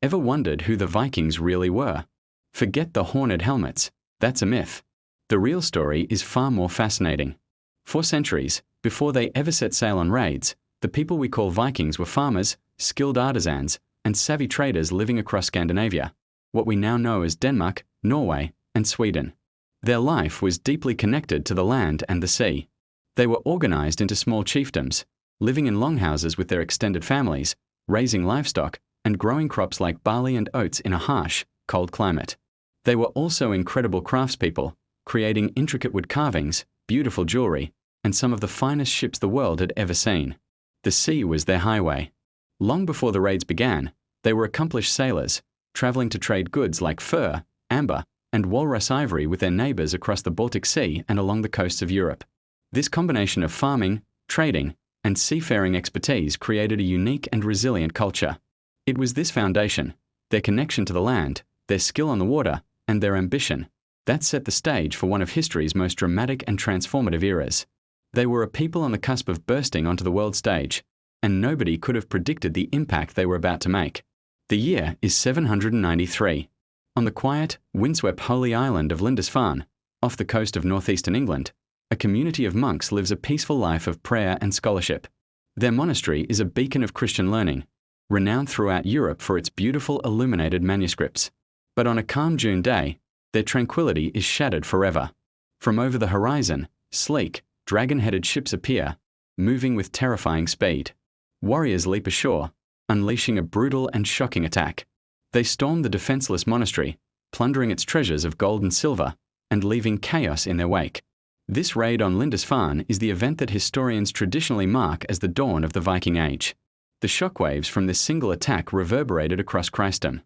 Ever wondered who the Vikings really were? Forget the horned helmets. That's a myth. The real story is far more fascinating. For centuries, before they ever set sail on raids, the people we call Vikings were farmers, skilled artisans, and savvy traders living across Scandinavia, what we now know as Denmark, Norway, and Sweden. Their life was deeply connected to the land and the sea. They were organized into small chiefdoms, living in longhouses with their extended families, raising livestock, and growing crops like barley and oats in a harsh, cold climate. They were also incredible craftspeople, creating intricate wood carvings, beautiful jewelry, and some of the finest ships the world had ever seen. The sea was their highway. Long before the raids began, they were accomplished sailors, traveling to trade goods like fur, amber, and walrus ivory with their neighbors across the Baltic Sea and along the coasts of Europe. This combination of farming, trading, and seafaring expertise created a unique and resilient culture. It was this foundation, their connection to the land, their skill on the water, and their ambition, that set the stage for one of history's most dramatic and transformative eras. They were a people on the cusp of bursting onto the world stage, and nobody could have predicted the impact they were about to make. The year is 793. On the quiet, windswept holy island of Lindisfarne, off the coast of northeastern England, a community of monks lives a peaceful life of prayer and scholarship. Their monastery is a beacon of Christian learning, renowned throughout Europe for its beautiful illuminated manuscripts. But on a calm June day, their tranquility is shattered forever. From over the horizon, sleek, dragon-headed ships appear, moving with terrifying speed. Warriors leap ashore, unleashing a brutal and shocking attack. They storm the defenseless monastery, plundering its treasures of gold and silver, and leaving chaos in their wake. This raid on Lindisfarne is the event that historians traditionally mark as the dawn of the Viking Age. The shockwaves from this single attack reverberated across Christendom.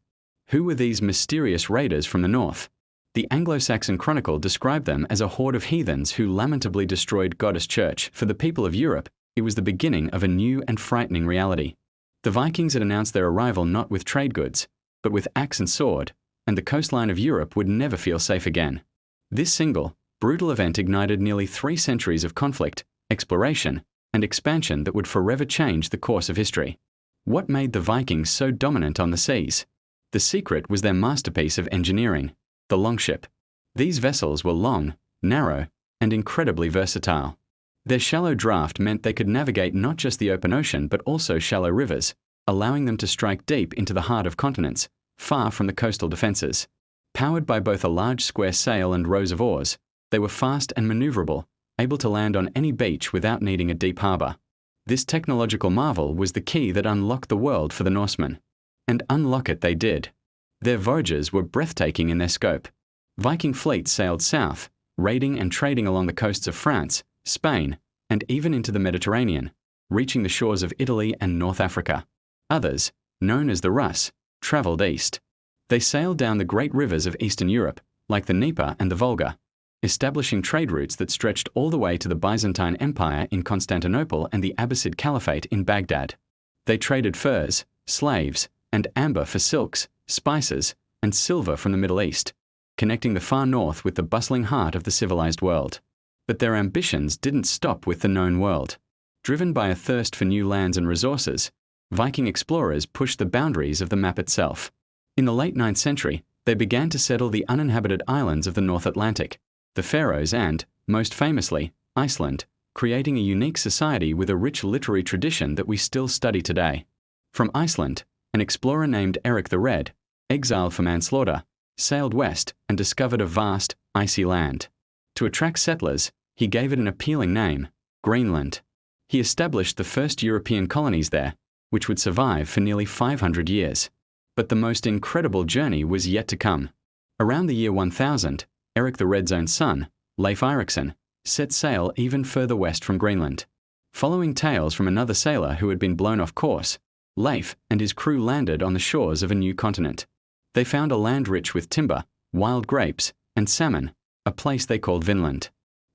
Who were these mysterious raiders from the north? The Anglo-Saxon Chronicle described them as a horde of heathens who lamentably destroyed Goddess Church. For the people of Europe, it was the beginning of a new and frightening reality. The Vikings had announced their arrival not with trade goods, but with axe and sword, and the coastline of Europe would never feel safe again. This single, brutal event ignited nearly 3 centuries of conflict, exploration, and expansion that would forever change the course of history. What made the Vikings so dominant on the seas? The secret was their masterpiece of engineering, the longship. These vessels were long, narrow, and incredibly versatile. Their shallow draft meant they could navigate not just the open ocean but also shallow rivers, allowing them to strike deep into the heart of continents, far from the coastal defenses. Powered by both a large square sail and rows of oars, they were fast and maneuverable, able to land on any beach without needing a deep harbor. This technological marvel was the key that unlocked the world for the Norsemen. And unlock it they did. Their voyages were breathtaking in their scope. Viking fleets sailed south, raiding and trading along the coasts of France, Spain, and even into the Mediterranean, reaching the shores of Italy and North Africa. Others, known as the Russ, traveled east. They sailed down the great rivers of Eastern Europe, like the Dnieper and the Volga, establishing trade routes that stretched all the way to the Byzantine Empire in Constantinople and the Abbasid Caliphate in Baghdad. They traded furs, slaves, and amber for silks, spices, and silver from the Middle East, connecting the far north with the bustling heart of the civilized world. But their ambitions didn't stop with the known world. Driven by a thirst for new lands and resources, Viking explorers pushed the boundaries of the map itself. In the late 9th century, they began to settle the uninhabited islands of the North Atlantic, the Faroes and, most famously, Iceland, creating a unique society with a rich literary tradition that we still study today. From Iceland, an explorer named Eric the Red, exiled for manslaughter, sailed west and discovered a vast, icy land. To attract settlers, he gave it an appealing name, Greenland. He established the first European colonies there, which would survive for nearly 500 years. But the most incredible journey was yet to come. Around the year 1000, Eric the Red's own son, Leif Erikson, set sail even further west from Greenland. Following tales from another sailor who had been blown off course, Leif and his crew landed on the shores of a new continent. They found a land rich with timber, wild grapes, and salmon, a place they called Vinland.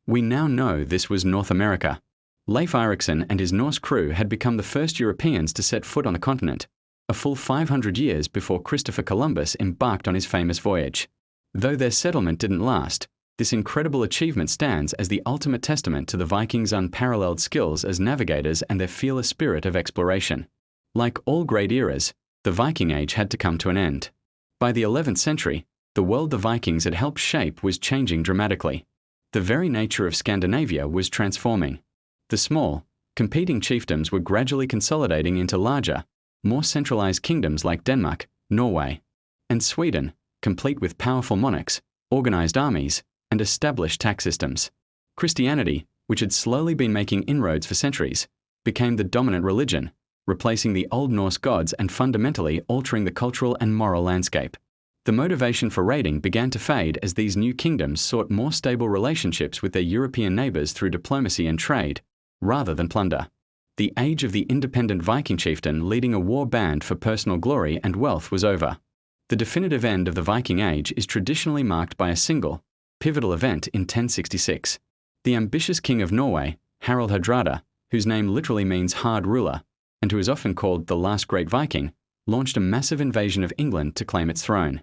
We now know this was North America. Leif Erikson and his Norse crew had become the first Europeans to set foot on the continent, a full 500 years before Christopher Columbus embarked on his famous voyage. Though their settlement didn't last, this incredible achievement stands as the ultimate testament to the Vikings' unparalleled skills as navigators and their fearless spirit of exploration. Like all great eras, The Viking Age had to come to an end. By the 11th century, the world the Vikings had helped shape was changing dramatically. The very nature of Scandinavia was transforming. The small, competing chiefdoms were gradually consolidating into larger, more centralized kingdoms like Denmark, Norway, and Sweden, complete with powerful monarchs, organized armies, and established tax systems. Christianity, which had slowly been making inroads for centuries, became the dominant religion, replacing the Old Norse gods and fundamentally altering the cultural and moral landscape. The motivation for raiding began to fade as these new kingdoms sought more stable relationships with their European neighbors through diplomacy and trade, rather than plunder. The age of the independent Viking chieftain leading a war band for personal glory and wealth was over. The definitive end of the Viking Age is traditionally marked by a single, pivotal event in 1066. The ambitious king of Norway, Harald Hardrada, whose name literally means hard ruler, and who is often called the last great Viking, launched a massive invasion of England to claim its throne.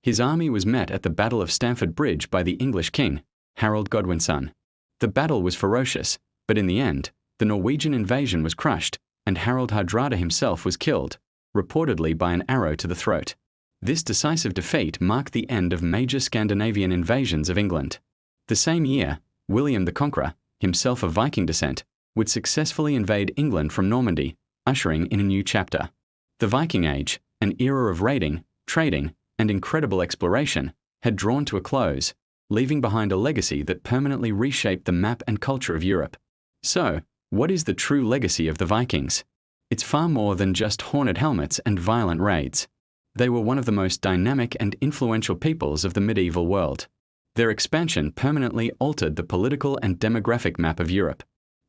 His army was met at the Battle of Stamford Bridge by the English king, Harold Godwinson. The battle was ferocious, but in the end, the Norwegian invasion was crushed, and Harald Hardrada himself was killed, reportedly by an arrow to the throat. This decisive defeat marked the end of major Scandinavian invasions of England. The same year, William the Conqueror, himself of Viking descent, would successfully invade England from Normandy, ushering in a new chapter. The Viking Age, an era of raiding, trading, and incredible exploration, had drawn to a close, leaving behind a legacy that permanently reshaped the map and culture of Europe. So, what is the true legacy of the Vikings? It's far more than just horned helmets and violent raids. They were one of the most dynamic and influential peoples of the medieval world. Their expansion permanently altered the political and demographic map of Europe.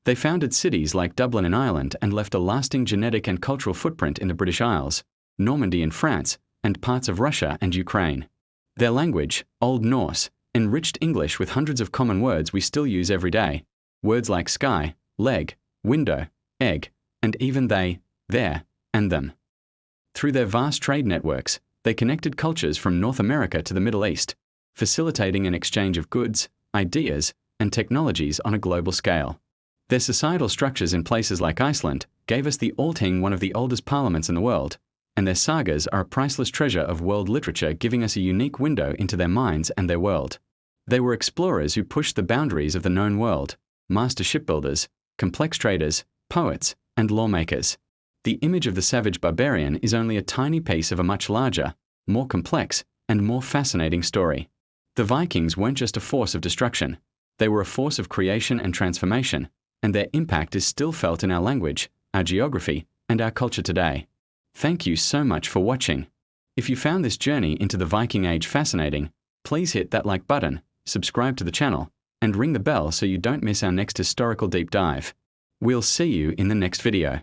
They founded cities like Dublin in Ireland and left a lasting genetic and cultural footprint in the British Isles, Normandy in France, and parts of Russia and Ukraine. Their language, Old Norse, enriched English with hundreds of common words we still use every day. Words like sky, leg, window, egg, and even they, their, and them. Through their vast trade networks, they connected cultures from North America to the Middle East, facilitating an exchange of goods, ideas, and technologies on a global scale. Their societal structures in places like Iceland gave us the Althing, one of the oldest parliaments in the world, and their sagas are a priceless treasure of world literature, giving us a unique window into their minds and their world. They were explorers who pushed the boundaries of the known world, master shipbuilders, complex traders, poets, and lawmakers. The image of the savage barbarian is only a tiny piece of a much larger, more complex, and more fascinating story. The Vikings weren't just a force of destruction. They were a force of creation and transformation, and their impact is still felt in our language, our geography, and our culture today. Thank you so much for watching. If you found this journey into the Viking Age fascinating, please hit that like button, subscribe to the channel, and ring the bell so you don't miss our next historical deep dive. We'll see you in the next video.